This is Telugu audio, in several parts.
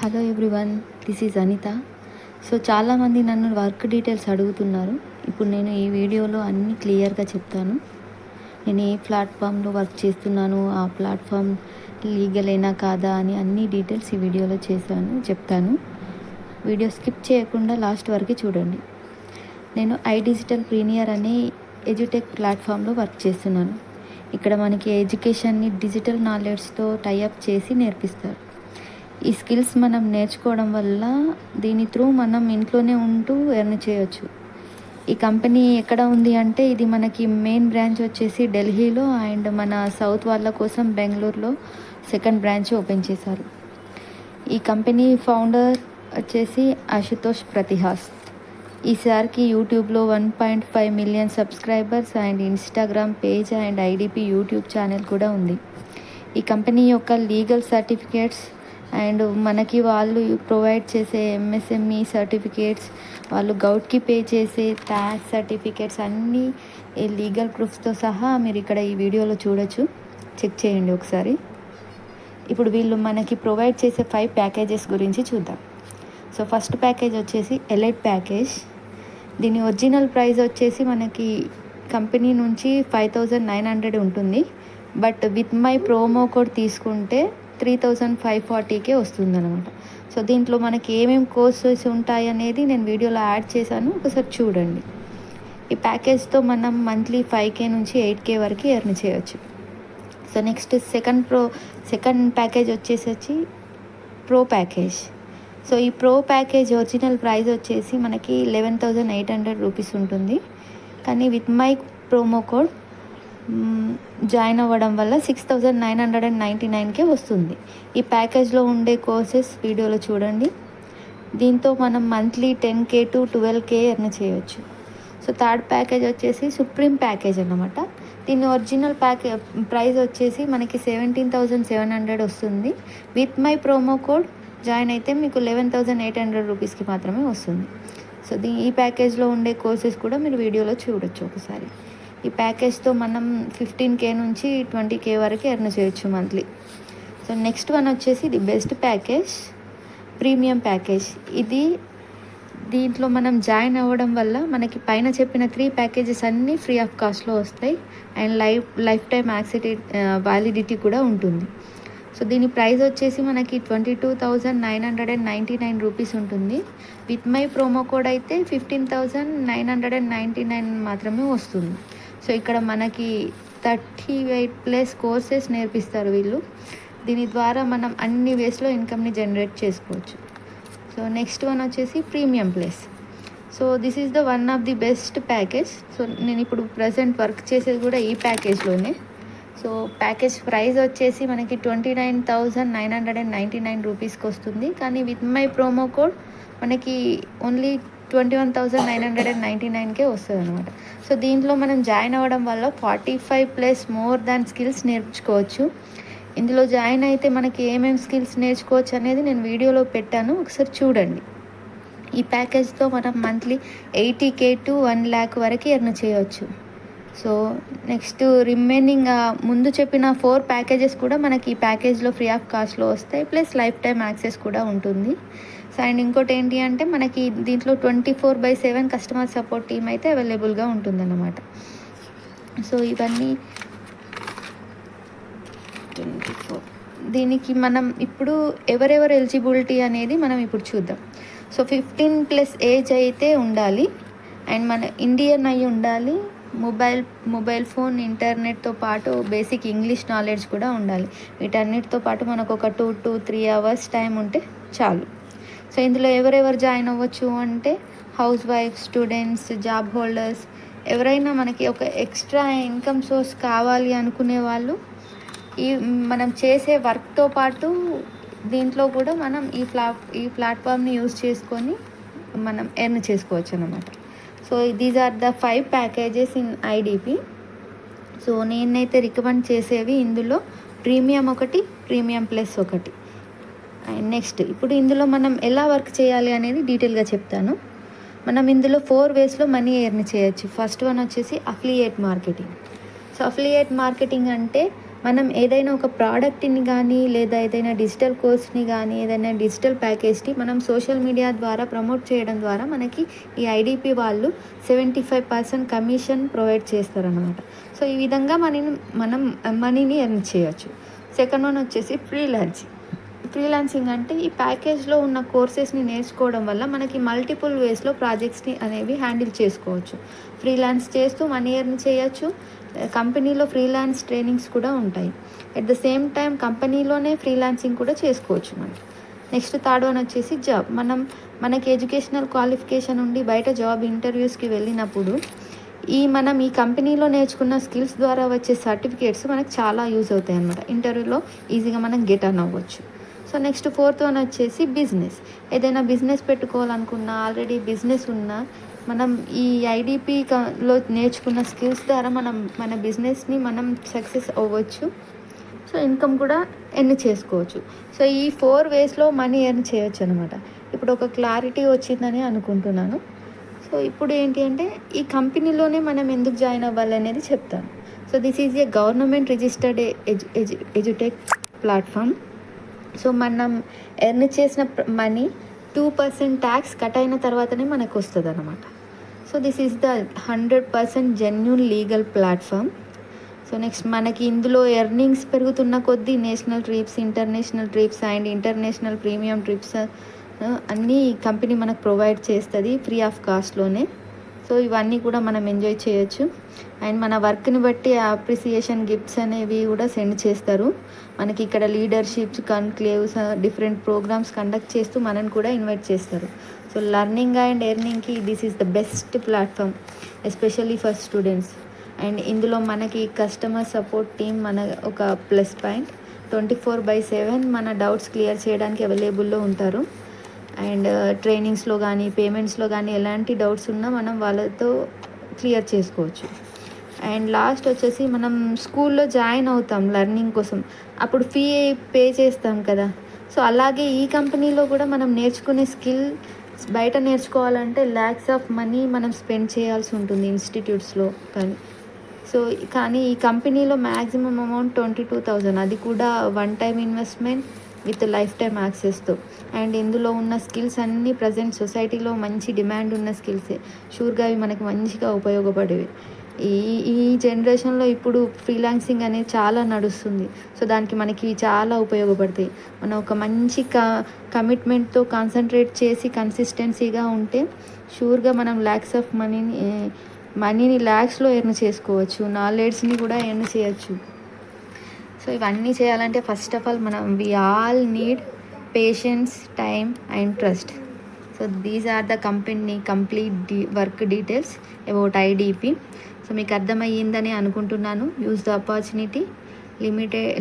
Hello everyone, this is Anitha. So చాలామంది నన్ను వర్క్ డీటెయిల్స్ అడుగుతున్నారు. ఇప్పుడు నేను ఈ వీడియోలో అన్నీ క్లియర్గా చెప్తాను. నేను ఏ ప్లాట్ఫామ్లో వర్క్ చేస్తున్నాను, ఆ ప్లాట్ఫామ్ లీగలేనా కాదా అని అన్ని డీటెయిల్స్ ఈ వీడియోలో చెప్తాను. వీడియో స్కిప్ చేయకుండా లాస్ట్ వరకు చూడండి. నేను డిజిటల్ ప్రీమియర్ అనే ఎడ్యుటెక్ ప్లాట్ఫామ్లో వర్క్ చేస్తున్నాను. ఇక్కడ మనకి ఎడ్యుకేషన్ని డిజిటల్ నాలెడ్జ్తో టైఅప్ చేసి నేర్పిస్తారు. ఈ స్కిల్స్ మనం నేర్చుకోవడం వల్ల దీని త్రూ మనం ఇంట్లోనే ఉంటూ ఎర్న్ చేయొచ్చు. ఈ కంపెనీ ఎక్కడ ఉంది అంటే ఇది మనకి మెయిన్ బ్రాంచ్ వచ్చేసి ఢిల్లీలో అండ్ మన సౌత్ వాళ్ళ కోసం బెంగళూరులో సెకండ్ బ్రాంచ్ ఓపెన్ చేశారు. ఈ కంపెనీ ఫౌండర్ వచ్చేసి అశుతోష్ ప్రతిహాస్. ఈసారికి యూట్యూబ్లో 1.5 million subscribers and Instagram page and IDP YouTube channel కూడా ఉంది. ఈ కంపెనీ యొక్క లీగల్ సర్టిఫికేట్స్ అండ్ మనకి వాళ్ళు ప్రొవైడ్ చేసే ఎంఎస్ఎంఈ సర్టిఫికేట్స్, వాళ్ళు గౌట్కి పే చేసే ట్యాక్స్ సర్టిఫికేట్స్ అన్నీ లీగల్ ప్రూఫ్స్తో సహా మీరు ఇక్కడ ఈ వీడియోలో చూడొచ్చు. చెక్ చేయండి ఒకసారి. ఇప్పుడు వీళ్ళు మనకి ప్రొవైడ్ చేసే 5 ప్యాకేజెస్ గురించి చూద్దాం. సో ఫస్ట్ ప్యాకేజ్ వచ్చేసి ఎలైట్ ప్యాకేజ్. దీని ఒరిజినల్ ప్రైస్ వచ్చేసి మనకి కంపెనీ నుంచి 5,900 ఉంటుంది. But with my promo code తీసుకుంటే 3,540కే వస్తుందన్నమాట. సో దీంట్లో మనకి ఏమేమి కోర్సెస్ ఉంటాయి అనేది నేను వీడియోలో యాడ్ చేశాను, ఒకసారి చూడండి. ఈ ప్యాకేజ్తో మనం మంత్లీ 5K నుంచి 8K వరకు ఎర్న్ చేయొచ్చు. సో నెక్స్ట్ సెకండ్ ప్యాకేజ్ వచ్చేసి ప్రో ప్యాకేజ్. సో ఈ ప్రో ప్యాకేజ్ ఒరిజినల్ ప్రైస్ వచ్చేసి మనకి 11,800 రూపీస్ ఉంటుంది. కానీ with my promo code join అవ్వడం వల్ల 6,999కే వస్తుంది. ఈ ప్యాకేజ్లో ఉండే కోర్సెస్ వీడియోలో చూడండి. దీంతో మనం monthly 10K to 12K earn చేయొచ్చు. సో థర్డ్ ప్యాకేజ్ వచ్చేసి సుప్రీం ప్యాకేజ్ అన్నమాట. దీని ఒరిజినల్ ప్రైస్ వచ్చేసి మనకి 17,700 వస్తుంది. With my promo code join అయితే మీకు 11,800 రూపీస్కి మాత్రమే వస్తుంది. సో ఈ ప్యాకేజ్లో ఉండే కోర్సెస్ కూడా మీరు వీడియోలో చూడొచ్చు ఒకసారి. ఈ ప్యాకేజ్తో మనం 15K నుంచి 20K వరకు ఎర్న్ చేయొచ్చు మంత్లీ. సో నెక్స్ట్ వన్ వచ్చేసి the best package, premium package. దీంట్లో మనం జాయిన్ అవ్వడం వల్ల మనకి పైన చెప్పిన 3 ప్యాకేజెస్ అన్నీ ఫ్రీ ఆఫ్ కాస్ట్లో వస్తాయి అండ్ లైఫ్ టైం వ్యాలిడిటీ కూడా ఉంటుంది. సో దీని ప్రైస్ వచ్చేసి మనకి 22,999 రూపీస్ ఉంటుంది. విత్ మై ప్రోమో కోడ్ అయితే 15,999 మాత్రమే వస్తుంది. సో ఇక్కడ మనకి 38+ కోర్సెస్ నేర్పిస్తారు వీళ్ళు. దీని ద్వారా మనం అన్ని వేస్లో ఇన్కమ్ని జనరేట్ చేసుకోవచ్చు. సో నెక్స్ట్ వన్ వచ్చేసి premium plus. So this is the one of the best package. So నేను ఇప్పుడు ప్రజెంట్ వర్క్ చేసేది కూడా ఈ ప్యాకేజ్లోనే. సో ప్యాకేజ్ ప్రైస్ వచ్చేసి మనకి 29,999 రూపీస్కి వస్తుంది. కానీ విత్ మై ప్రోమో కోడ్ మనకి ఓన్లీ 21,999కే వస్తుంది అనమాట. సో దీంట్లో మనం జాయిన్ అవ్వడం వల్ల 45+ మోర్ దాన్ స్కిల్స్ నేర్చుకోవచ్చు. ఇందులో జాయిన్ అయితే మనకి ఏమేమి స్కిల్స్ నేర్చుకోవచ్చు అనేది నేను వీడియోలో పెట్టాను, ఒకసారి చూడండి. ఈ ప్యాకేజ్తో మనం మంత్లీ 80K to 1 lakh వరకు ఎర్న్ చేయవచ్చు. సో నెక్స్ట్ రిమైనింగ్ ముందు చెప్పిన 4 ప్యాకేజెస్ కూడా మనకి ఈ ప్యాకేజ్లో ఫ్రీ ఆఫ్ కాస్ట్లో వస్తాయి, ప్లస్ లైఫ్ టైం యాక్సెస్ కూడా ఉంటుంది. సో అండ్ ఇంకోటి ఏంటి అంటే మనకి దీంట్లో 24/7 కస్టమర్ సపోర్ట్ టీమ్ అయితే అవైలబుల్గా ఉంటుందన్నమాట. సో ఇవన్నీ 24. దీనికి మనం ఇప్పుడు ఎవరెవరు ఎలిజిబిలిటీ అనేది మనం ఇప్పుడు చూద్దాం. సో 15+ ఏజ్ అయితే ఉండాలి అండ్ మన ఇండియన్ అయి ఉండాలి. మొబైల్ ఫోన్, ఇంటర్నెట్తో పాటు బేసిక్ ఇంగ్లీష్ నాలెడ్జ్ కూడా ఉండాలి. వీటన్నిటితో పాటు మనకు ఒక 2 to 3 hours టైం ఉంటే చాలు. సో ఇందులో ఎవరెవరు జాయిన్ అవ్వచ్చు అంటే house wife, students, job holders, ఎవరైనా మనకి ఒక ఎక్స్ట్రా ఇన్కమ్ సోర్స్ కావాలి అనుకునే వాళ్ళు మనం చేసే వర్క్తో పాటు దీంట్లో కూడా మనం ఈ ప్లాట్ఫామ్ని యూజ్ చేసుకొని మనం ఎర్న్ చేసుకోవచ్చు అన్నమాట. So these are the 5 packages in IDP. So నేనైతే రికమెండ్ చేసేవి ఇందులో ప్రీమియం ఒకటి, ప్రీమియం ప్లస్ ఒకటి. అండ్ నెక్స్ట్ ఇప్పుడు ఇందులో మనం ఎలా వర్క్ చేయాలి అనేది డీటెయిల్గా చెప్తాను. మనం ఇందులో 4 వేస్లో మనీ ఎర్న్ చేయొచ్చు. ఫస్ట్ వన్ వచ్చేసి affiliate marketing. So affiliate marketing అంటే మనం ఏదైనా ఒక ప్రోడక్ట్ని కానీ లేదా ఏదైనా డిజిటల్ కోర్స్ని కానీ ఏదైనా డిజిటల్ ప్యాకేజ్ని మనం సోషల్ మీడియా ద్వారా ప్రమోట్ చేయడం ద్వారా మనకి ఈ ఐడిపి వాళ్ళు 75% కమిషన్ ప్రొవైడ్ చేస్తారనమాట. సో ఈ విధంగా మనం మనీని ఎర్న్ చేయొచ్చు. సెకండ్ వన్ వచ్చేసి ఫ్రీలాన్సింగ్ అంటే ఈ ప్యాకేజ్లో ఉన్న కోర్సెస్ని నేర్చుకోవడం వల్ల మనకి మల్టిపుల్ వేస్లో ప్రాజెక్ట్స్ని అనేవి హ్యాండిల్ చేసుకోవచ్చు. ఫ్రీలాన్స్ చేస్తూ మనీ ఎర్న్ చేయొచ్చు. కంపెనీలో ఫ్రీలాన్స్ ట్రైనింగ్స్ కూడా ఉంటాయి. అట్ ద సేమ్ టైం కంపెనీలోనే ఫ్రీలాన్సింగ్ కూడా చేసుకోవచ్చు మనం. నెక్స్ట్ థర్డ్ వన్ వచ్చేసి జాబ్. మనకి ఎడ్యుకేషనల్ క్వాలిఫికేషన్ ఉండి బయట జాబ్ ఇంటర్వ్యూస్కి వెళ్ళినప్పుడు మనం ఈ కంపెనీలో నేర్చుకున్న స్కిల్స్ ద్వారా వచ్చే సర్టిఫికేట్స్ మనకు చాలా యూజ్ అవుతాయి అన్నమాట. ఇంటర్వ్యూలో ఈజీగా మనం గెట్ అన్ అవ్వచ్చు. సో నెక్స్ట్ ఫోర్త్ వన్ వచ్చేసి బిజినెస్. ఏదైనా బిజినెస్ పెట్టుకోవాలనుకున్నా, ఆల్రెడీ బిజినెస్ ఉన్నా మనం ఈ ఐడిపిలో నేర్చుకున్న స్కిల్స్ ద్వారా మన బిజినెస్ని మనం సక్సెస్ అవ్వచ్చు. సో ఇన్కమ్ కూడా ఎర్న్ చేసుకోవచ్చు. సో ఈ 4 వేస్లో మనీ ఎర్న్ చేయొచ్చు అనమాట. ఇప్పుడు ఒక క్లారిటీ వచ్చిందని అనుకుంటున్నాను. సో ఇప్పుడు ఏంటి అంటే ఈ కంపెనీలోనే మనం ఎందుకు జాయిన్ అవ్వాలి అనేది చెప్తాను. So this is a government registered edutech platform. So మనం ఎర్న్ చేసిన మనీ 2% ట్యాక్స్ కట్ అయిన తర్వాతనే మనకు వస్తుంది అనమాట. So this is the 100% genuine legal platform. So next మనకి ఇందులో ఎర్నింగ్స్ పెరుగుతున్న కొద్దీ national trips, international trips and international premium trips అన్నీ కంపెనీ మనకు ప్రొవైడ్ చేస్తుంది ఫ్రీ ఆఫ్ కాస్ట్లోనే. సో ఇవన్నీ కూడా మనం ఎంజాయ్ చేయొచ్చు. అండ్ మన వర్క్ని బట్టి అప్రిసియేషన్ గిఫ్ట్స్ అనేవి కూడా సెండ్ చేస్తారు. మనకి ఇక్కడ leaderships, conclaves, different programmes conduct చేస్తూ మనని కూడా ఇన్వైట్ చేస్తారు. సో లర్నింగ్ అండ్ ఎర్నింగ్కి this is the best platform, especially for students. And ఇందులో మనకి కస్టమర్ సపోర్ట్ టీమ్ మన ఒక ప్లస్ పాయింట్. 24/7 మన డౌట్స్ క్లియర్ చేయడానికి అవైలబుల్లో ఉంటారు. అండ్ ట్రైనింగ్స్లో కానీ పేమెంట్స్లో కానీ ఎలాంటి డౌట్స్ ఉన్నా మనం వాళ్ళతో క్లియర్ చేసుకోవచ్చు. అండ్ లాస్ట్ వచ్చేసి మనం స్కూల్లో జాయిన్ అవుతాం లెర్నింగ్ కోసం, అప్పుడు ఫీ పే చేస్తాం కదా. సో అలాగే ఈ కంపెనీలో కూడా మనం నేర్చుకునే స్కిల్ బయట నేర్చుకోవాలంటే ల్యాక్స్ ఆఫ్ మనీ మనం స్పెండ్ చేయాల్సి ఉంటుంది ఇన్స్టిట్యూట్స్లో కానీ ఈ కంపెనీలో మ్యాక్సిమం అమౌంట్ 22,000, అది కూడా one time investment with life time యాక్సెస్తో. అండ్ ఇందులో ఉన్న స్కిల్స్ అన్నీ ప్రజెంట్ సొసైటీలో మంచి డిమాండ్ ఉన్న స్కిల్సే. షూర్గా అవి మనకి మంచిగా ఉపయోగపడేవి. ఈ జనరేషన్లో ఇప్పుడు ఫ్రీలాన్సింగ్ అనేది చాలా నడుస్తుంది. సో దానికి మనకి చాలా ఉపయోగపడతాయి. మనం ఒక మంచి కమిట్మెంట్తో కాన్సన్ట్రేట్ చేసి కన్సిస్టెన్సీగా ఉంటే షూర్గా మనం ల్యాక్స్ ఆఫ్ మనీని ల్యాక్స్లో ఎర్న్ చేసుకోవచ్చు. నాలెడ్జ్ని కూడా ఎర్న్ చేయొచ్చు. సో ఇవన్నీ చేయాలంటే first of all we all need patience, time and trust. So these are the complete work details about IDP. So మీకు అర్థమయ్యిందని అనుకుంటున్నాను. Use the opportunity.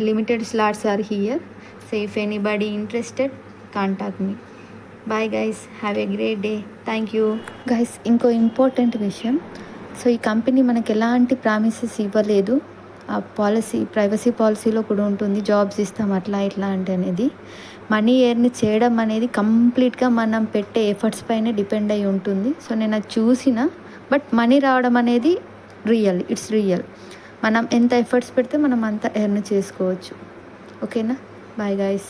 Limited slots are here. So if anybody interested contact me. Bye guys, have a great day. Thank you guys. ఇంకో ఇంపార్టెంట్ విషయం, సో ఈ కంపెనీ మనకి ఎలాంటి ప్రామిసెస్ ఇవ్వలేదు. ఆ ప్రైవసీ పాలసీలో కూడా ఉంటుంది, జాబ్స్ ఇస్తాం అట్లా ఇట్లా అంటే అనేది. మనీ ఎర్న్ చేయడం అనేది కంప్లీట్గా మనం పెట్టే ఎఫర్ట్స్ పైనే డిపెండ్ అయి ఉంటుంది. సో నేను అది చూసిన, బట్ మనీ రావడం అనేది ఇట్స్ రియల్. మనం ఎంత ఎఫర్ట్స్ పెడితే మనం అంత ఎర్న్ చేసుకోవచ్చు. ఓకేనా? Bye guys.